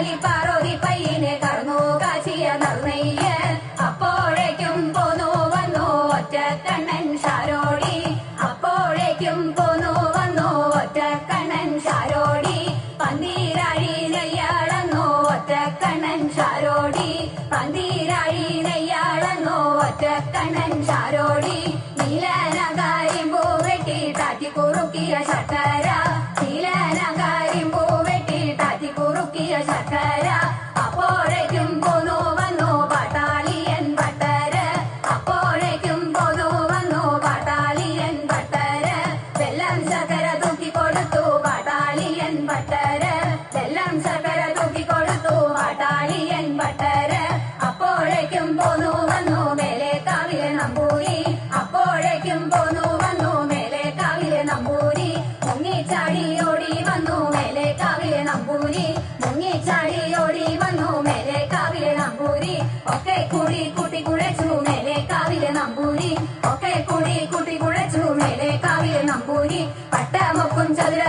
പാട്ടാളി പാറോതി പയ്യനെ കടന്നു കാശിയ നറുനെയ്യ അപ്പോഴേക്കും പോന്നു വന്നു ഒറ്റക്കണ്ണൻ ഷാരോടി അപ്പോഴേക്കും പോന്നു വന്നു ഒറ്റക്കണ്ണൻ ഷാരോടി പന്തീരാഴി നെയ്യാളന്നു ഒറ്റക്കണ്ണൻ ഷാരോടി പന്തീരാഴി നെയ്യാളന്നു ഒറ്റക്കണ്ണൻ ഷാരോടി നീലനകാരിമ്പൂ വെട്ടി താറ്റി കുറുക്കിയ ശർക്കര നീലനകാരിമ്പൂ വെട്ടി താറ്റി കുറുക്കിയ ശർക്കര അപ്പോഴേക്കും പോന്നു വന്നു പാട്ടാളിയൻ ഭട്ടര് അപ്പോഴേക്കും പോന്നു വന്നു പാട്ടാളിയൻ ഭട്ടര് വെല്ലം ശർക്കര തൂക്കിക്കൊടുത്തു പാട്ടാളിയൻ ഭട്ടര് വെല്ലം ശർക്കര തൂക്കിക്കൊടുത്തു പാട്ടാളിയൻ ഭട്ടര് അപ്പോഴേക്കും പോന്നു വന്നു മേലെ കാവിലെ നമ്പൂരി അപ്പോഴേക്കും പോന്നു വന്നു മേലെ കാവിലെ നമ്പൂരി മുങ്ങിച്ചാടി ഓടി വന്നു മേലെ കാവിലെ നമ്പൂരി മുങ്ങിച്ചാടി ഓടി വന്നു മേലെ കാവിലെ നമ്പൂരി ഒക്കെ കൂടി കൂട്ടി കുഴച്ചു മേലെ കാവിലെ നമ്പൂരി ഒക്കെ കൂടി കൂട്ടി കുഴച്ചു മേലെ കാവിലെ നമ്പൂരി പട്ടമൊക്കും ചതുര